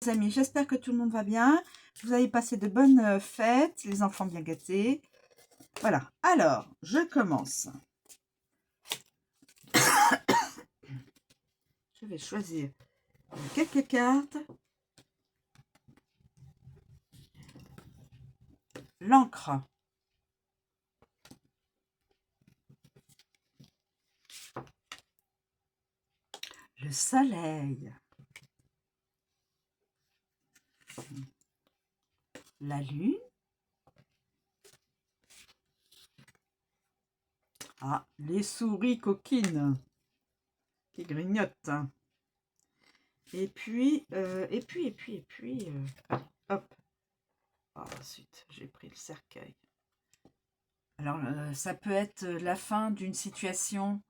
les amis, j'espère que tout le monde va bien. Vous avez passé de bonnes fêtes, les enfants bien gâtés. Voilà, alors, je commence. Je vais choisir quelques cartes. L'encre. Le soleil. La lune. Ah, les souris coquines qui grignotent. Et puis, hop. Oh, ensuite, j'ai pris le cercueil. Alors, ça peut être la fin d'une situation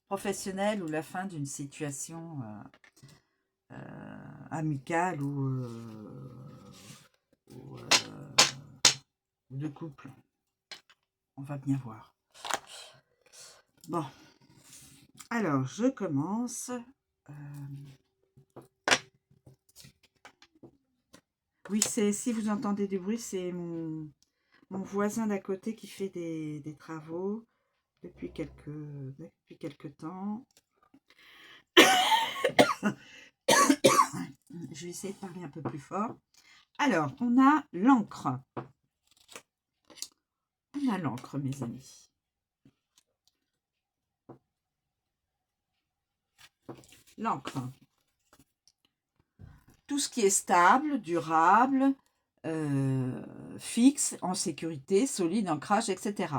professionnelle ou la fin d'une situation amicale ou de couple. On va bien voir. Bon. Alors, je commence. Oui, si vous entendez du bruit, c'est mon voisin d'à côté qui fait des travaux depuis quelques temps. Je vais essayer de parler un peu plus fort. Alors, on a l'encre. On a l'encre, mes amis. L'encre. Tout ce qui est stable, durable, fixe, en sécurité, solide, ancrage, etc.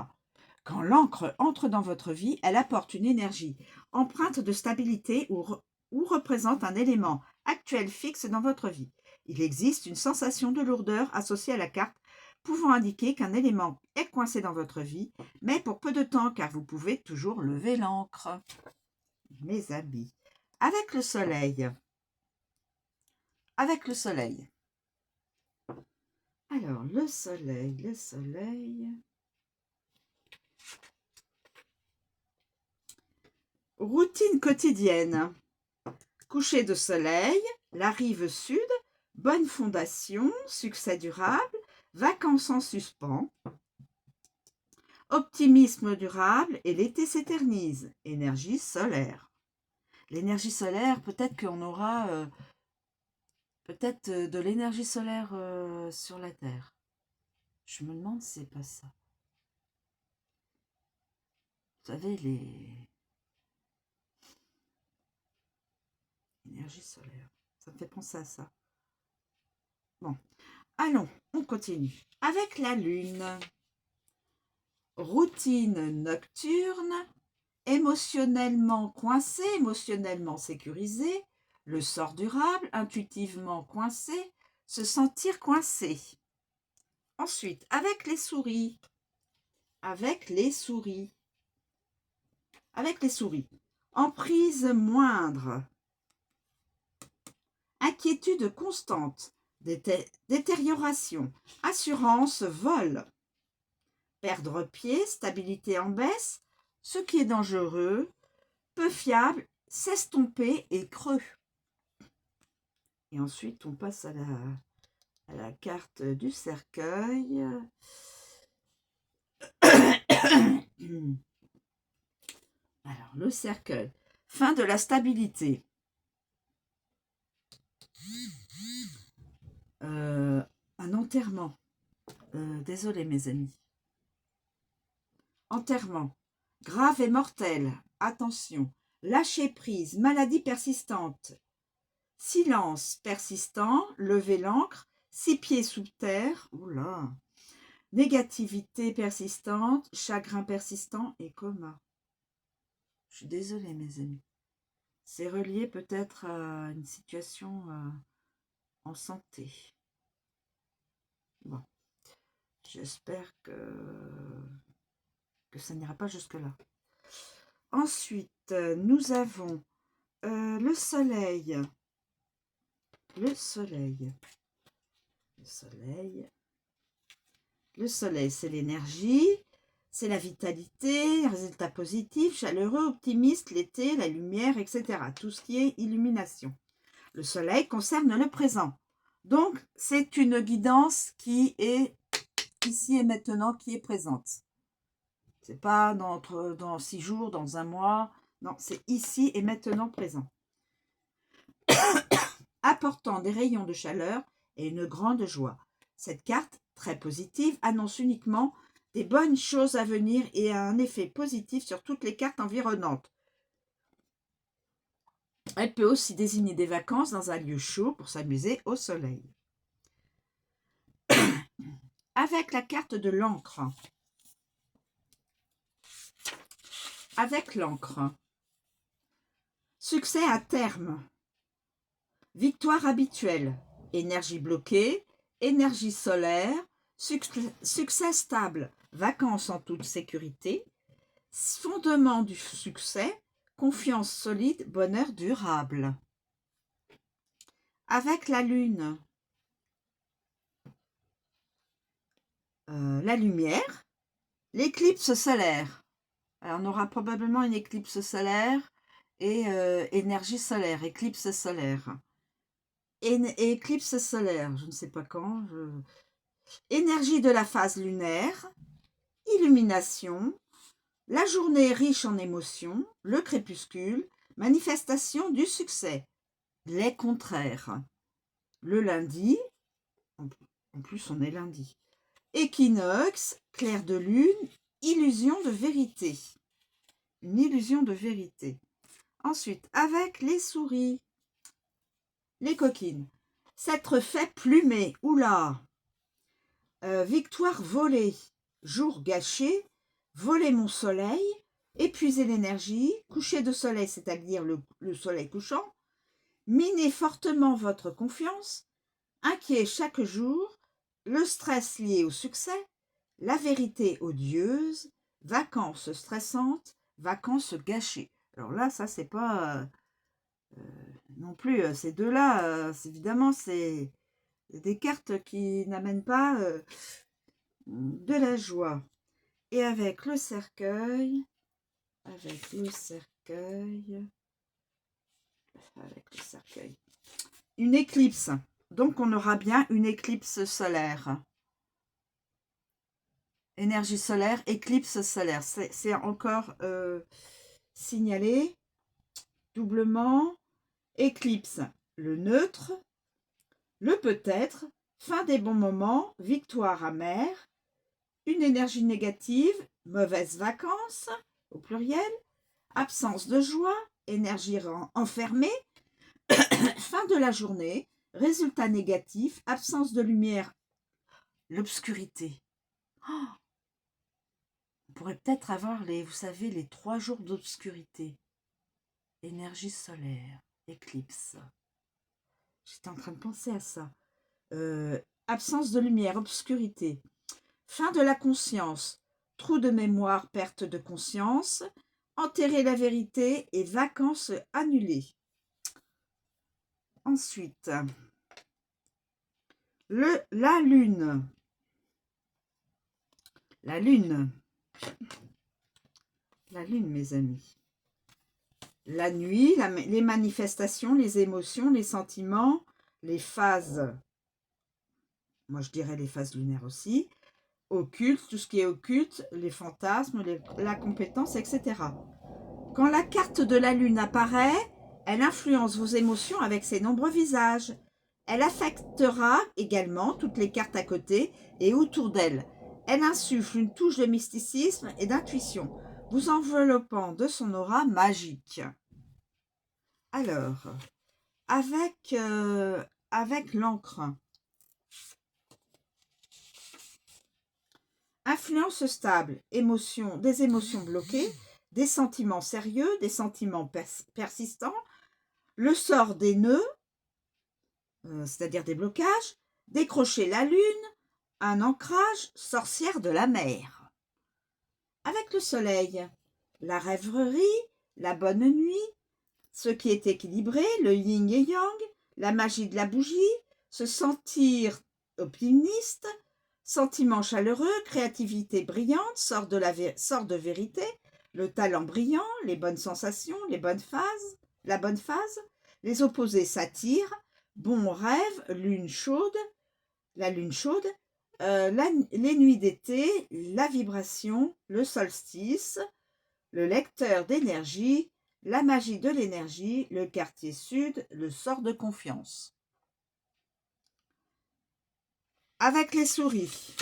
Quand l'encre entre dans votre vie, elle apporte une énergie empreinte de stabilité ou représente un élément actuel fixe dans votre vie. Il existe une sensation de lourdeur associée à la carte, pouvant indiquer qu'un élément est coincé dans votre vie, mais pour peu de temps, car vous pouvez toujours lever l'encre. Mes amis, avec le soleil. Avec le soleil. Alors, le soleil. Routine quotidienne. Coucher de soleil, la rive sud, bonne fondation, succès durable, vacances en suspens, optimisme durable et l'été s'éternise, énergie solaire. L'énergie solaire, peut-être qu'on aura de l'énergie solaire sur la Terre. Je me demande si c'est pas ça. Vous savez, les énergies solaires, ça me fait penser à ça. Bon, allons, on continue. Avec la lune. Routine nocturne, émotionnellement coincé, émotionnellement sécurisé, le sort durable, intuitivement coincé, se sentir coincé. Ensuite, avec les souris. Avec les souris. Emprise moindre. Inquiétude constante. Détérioration. Assurance, vol. Perdre pied, stabilité en baisse, ce qui est dangereux, peu fiable, s'estomper et creux. Et ensuite, on passe à la carte du cercueil. Alors, le cercueil. Fin de la stabilité. Un enterrement. Désolé, mes amis. Enterrement. Grave et mortel. Attention. Lâcher prise. Maladie persistante. Silence persistant. Lever l'encre. 6 pieds sous terre. Oula. Négativité persistante. Chagrin persistant et coma. Je suis désolée, mes amis. C'est relié peut-être à une situation en santé. Bon. J'espère que ça n'ira pas jusque-là. Ensuite, nous avons le soleil. Le soleil, c'est l'énergie, c'est la vitalité, résultat positif, chaleureux, optimiste, l'été, la lumière, etc. Tout ce qui est illumination. Le soleil concerne le présent. Donc, c'est une guidance qui est ici et maintenant, qui est présente. C'est pas dans 6 jours, dans un mois. Non, c'est ici et maintenant présent. Apportant des rayons de chaleur et une grande joie. Cette carte, très positive, annonce uniquement des bonnes choses à venir et a un effet positif sur toutes les cartes environnantes. Elle peut aussi désigner des vacances dans un lieu chaud pour s'amuser au soleil. Avec la carte de l'encre. Avec l'encre. Succès à terme. Victoire habituelle. Énergie bloquée. Énergie solaire. Succès stable. Vacances en toute sécurité. Fondement du succès. Confiance solide. Bonheur durable. Avec la lune. La lumière. L'éclipse solaire. Alors, on aura probablement une éclipse solaire et énergie solaire, éclipse solaire. Éclipse solaire, je ne sais pas quand. Énergie de la phase lunaire, illumination, la journée riche en émotions, le crépuscule, manifestation du succès, les contraires. Le lundi, en plus on est lundi. Équinoxe, clair de lune, illusion de vérité. Une illusion de vérité. Ensuite, avec les souris, les coquines. S'être fait plumer, oula. Victoire volée, jour gâché, voler mon soleil, épuiser l'énergie, coucher de soleil, c'est-à-dire le soleil couchant, miner fortement votre confiance, inquiet chaque jour, le stress lié au succès, la vérité odieuse, vacances stressantes, vacances gâchées. Alors là, ça, c'est pas non plus, ces deux-là, évidemment, c'est des cartes qui n'amènent pas de la joie. Et avec le cercueil, une éclipse. Donc, on aura bien une éclipse solaire. Énergie solaire, éclipse solaire. C'est encore signalé. Doublement. Éclipse, le neutre. Le peut-être. Fin des bons moments. Victoire amère. Une énergie négative. Mauvaises vacances, au pluriel. Absence de joie. Énergie enfermée. Fin de la journée. Résultat négatif. Absence de lumière. L'obscurité. Oh, on pourrait peut-être avoir vous savez, les 3 jours d'obscurité. Énergie solaire, éclipse. J'étais en train de penser à ça. Absence de lumière, obscurité. Fin de la conscience. Trou de mémoire, perte de conscience. Enterrer la vérité et vacances annulées. Ensuite, la lune. La lune. La lune, mes amis. La nuit, les manifestations, les émotions, les sentiments, les phases. Moi, je dirais les phases lunaires aussi. Occulte, tout ce qui est occulte, les fantasmes, la compétence, etc. Quand la carte de la lune apparaît, elle influence vos émotions avec ses nombreux visages. Elle affectera également toutes les cartes à côté et autour d'elle. Elle insuffle une touche de mysticisme et d'intuition, vous enveloppant de son aura magique. Alors, avec l'encre. Influence stable, des émotions bloquées, des sentiments sérieux, des sentiments persistants, le sort des nœuds, c'est-à-dire des blocages, décrocher la lune, un ancrage, sorcière de la mer. Avec le soleil, la rêverie, la bonne nuit, ce qui est équilibré, le yin et yang, la magie de la bougie, se sentir optimiste, sentiment chaleureux, créativité brillante, sort de vérité, le talent brillant, les bonnes sensations, la bonne phase, Les opposés s'attirent. Bon rêve, lune chaude, la lune chaude, les nuits d'été, la vibration, le solstice, le lecteur d'énergie, la magie de l'énergie, le quartier sud, le sort de confiance. Avec les souris,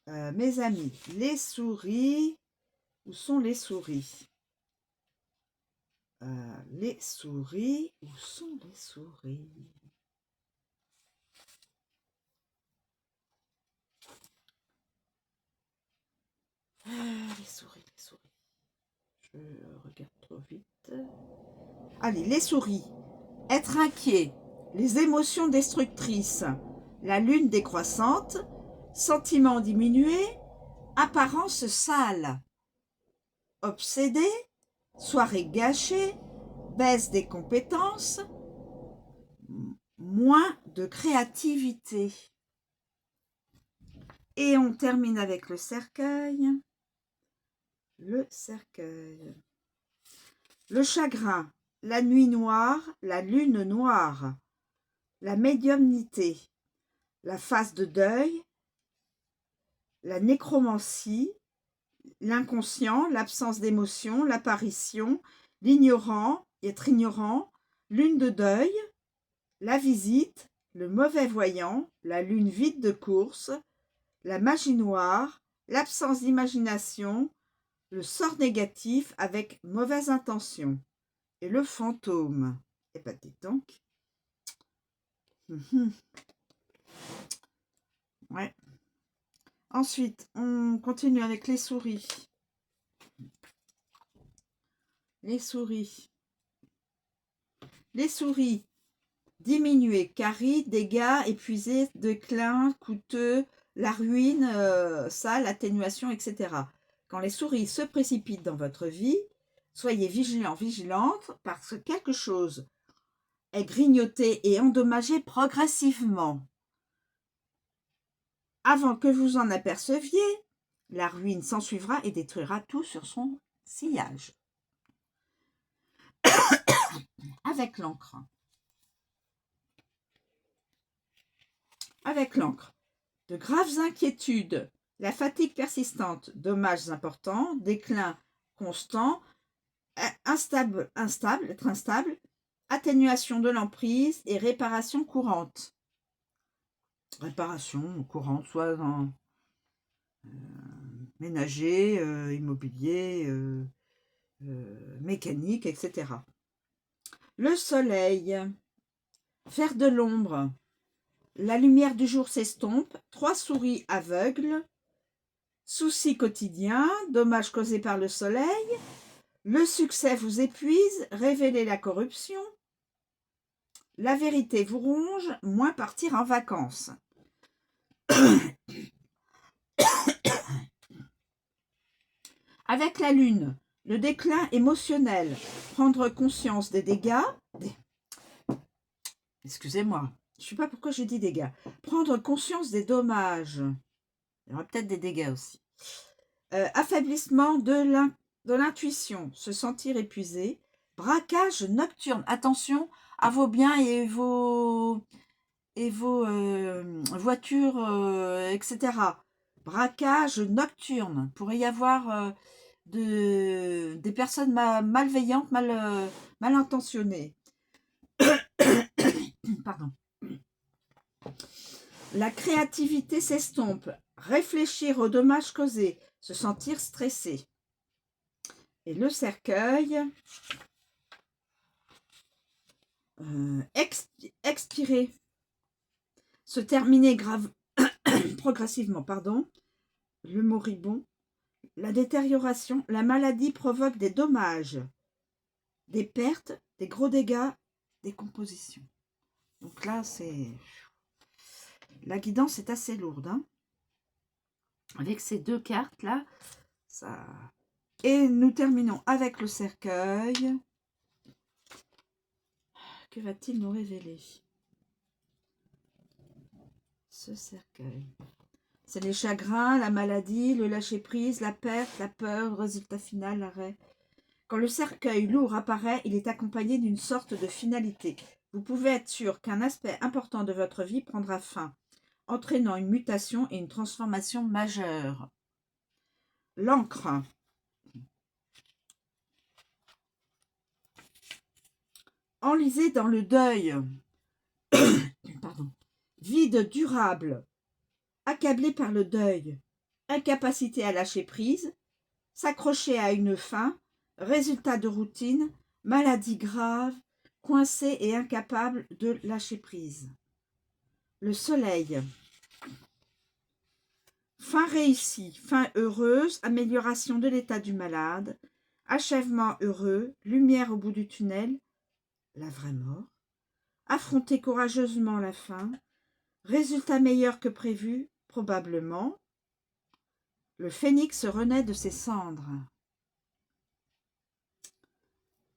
mes amis, les souris, où sont les souris? Les souris, où sont les souris? Les souris, les souris. Je regarde trop vite. Allez, les souris. Être inquiet, les émotions destructrices, la lune décroissante, sentiments diminués, apparence sale, obsédé, soirée gâchée, baisse des compétences, moins de créativité. Et on termine avec le cercueil. Le cercueil. Le chagrin, la nuit noire, la lune noire, la médiumnité, la phase de deuil, la nécromancie, l'inconscient, l'absence d'émotion, l'apparition, l'ignorant, être ignorant, lune de deuil, la visite, le mauvais voyant, la lune vide de course, la magie noire, l'absence d'imagination, le sort négatif avec mauvaise intention et le fantôme. Eh ben, dis donc. Ouais. Ensuite, on continue avec les souris. Les souris. Les souris. Diminuer, carie, dégâts, épuisés, déclin, coûteux, la ruine, sale, atténuation, etc. Quand les souris se précipitent dans votre vie, soyez vigilants, vigilantes, parce que quelque chose est grignoté et endommagé progressivement. Avant que vous en aperceviez, la ruine s'ensuivra et détruira tout sur son sillage. Avec l'encre. Avec l'encre. De graves inquiétudes, la fatigue persistante, dommages importants, déclin constant, être instable, atténuation de l'emprise et réparation courante. Réparation courante, soit dans ménager, immobilier, mécanique, etc. Le soleil, faire de l'ombre. La lumière du jour s'estompe, 3 souris aveugles, soucis quotidiens, dommages causés par le soleil, le succès vous épuise, révélez la corruption, la vérité vous ronge, moins partir en vacances. Avec la lune, le déclin émotionnel, prendre conscience des dégâts, excusez-moi, je ne sais pas pourquoi je dis dégâts, prendre conscience des dommages, il y aura peut-être des dégâts aussi, affaiblissement de l'intuition, se sentir épuisé, braquage nocturne, attention à vos biens et vos voitures, etc. Braquage nocturne, pourrait y avoir des personnes malveillantes, mal intentionnées. Pardon. La créativité s'estompe, réfléchir aux dommages causés, se sentir stressé. Et le cercueil, expirer, se terminer progressivement, le moribond, la détérioration, la maladie provoque des dommages, des pertes, des gros dégâts, des compositions. Donc là, la guidance est assez lourde. Hein, avec ces 2 cartes-là, ça... Et nous terminons avec le cercueil. Que va-t-il nous révéler? Ce cercueil. C'est les chagrins, la maladie, le lâcher-prise, la perte, la peur, le résultat final, l'arrêt. Quand le cercueil lourd apparaît, il est accompagné d'une sorte de finalité. Vous pouvez être sûr qu'un aspect important de votre vie prendra fin, entraînant une mutation et une transformation majeure. L'encre. Enlisé dans le deuil. Pardon. Vide durable. Accablé par le deuil. Incapacité à lâcher prise. S'accrocher à une fin. Résultat de routine. Maladie grave. Coincé et incapable de lâcher prise. Le soleil. Fin réussie, fin heureuse, amélioration de l'état du malade, achèvement heureux, lumière au bout du tunnel, la vraie mort, affronter courageusement la fin, résultat meilleur que prévu, probablement, le phénix renaît de ses cendres.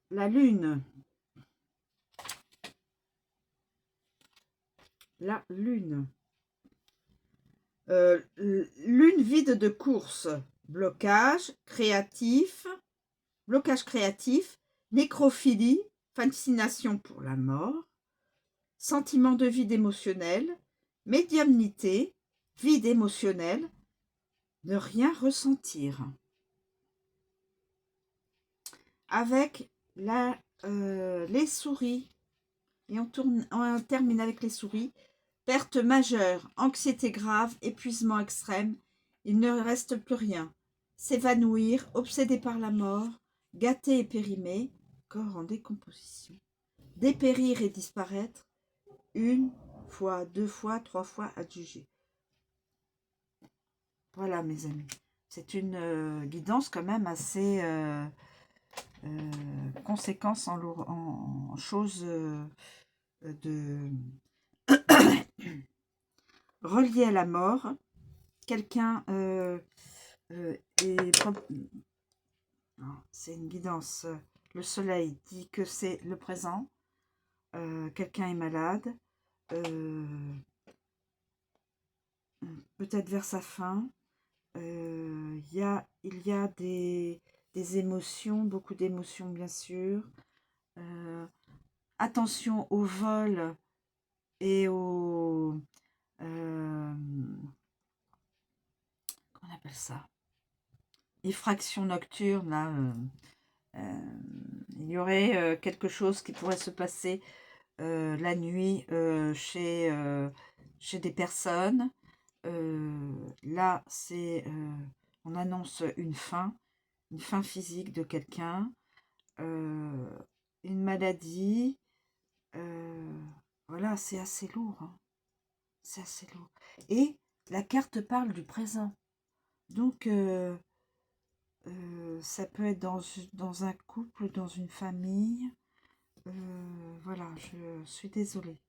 La lune. La lune. Lune vide de course, blocage créatif, nécrophilie, fascination pour la mort, sentiment de vide émotionnel, médiumnité, vide émotionnel, ne rien ressentir. Avec les souris, et on termine avec les souris, perte majeure, anxiété grave, épuisement extrême, il ne reste plus rien. S'évanouir, obsédé par la mort, gâté et périmé, corps en décomposition. Dépérir et disparaître, une fois, deux fois, trois fois adjugé. Voilà mes amis. C'est une guidance quand même assez conséquence en choses de reliées à la mort. Quelqu'un c'est une guidance. Le soleil dit que c'est le présent. Quelqu'un est malade. Peut-être vers sa fin. Il y a des émotions, beaucoup d'émotions bien sûr. Attention au vol et au... comment on appelle ça? Effraction nocturne, là. Il y aurait quelque chose qui pourrait se passer la nuit chez des personnes. Là, on annonce une fin physique de quelqu'un, une maladie. Voilà, c'est assez lourd. Hein. C'est assez lourd. Et la carte parle du présent. Donc, ça peut être dans un couple, dans une famille. Voilà, je suis désolée.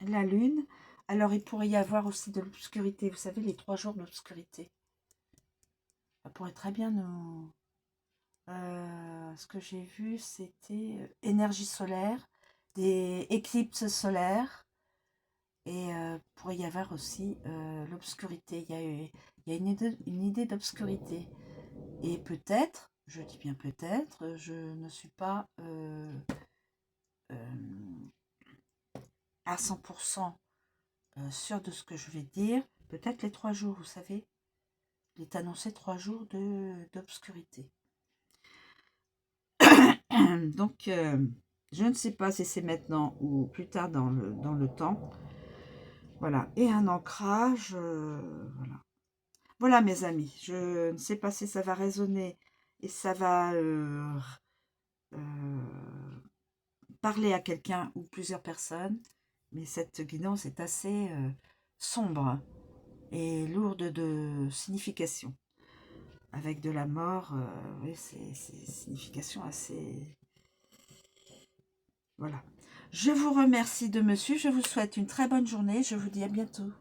La lune, alors il pourrait y avoir aussi de l'obscurité. Vous savez, les 3 jours d'obscurité. Ça pourrait très bien nous... ce que j'ai vu, c'était énergie solaire, des éclipses solaires. Et pourrait y avoir aussi l'obscurité. Il y a une idée d'obscurité. Et peut-être, je dis bien peut-être, je ne suis pas à 100% sûre de ce que je vais dire. Peut-être les 3 jours, vous savez. Il est annoncé 3 jours d'obscurité. Donc, je ne sais pas si c'est maintenant ou plus tard dans le temps. Voilà. Et un ancrage, voilà. Voilà mes amis, je ne sais pas si ça va résonner et ça va parler à quelqu'un ou plusieurs personnes, mais cette guidance est assez sombre et lourde de signification. Avec de la mort, oui, c'est signification assez... Voilà. Je vous remercie de me suivre, je vous souhaite une très bonne journée, je vous dis à bientôt.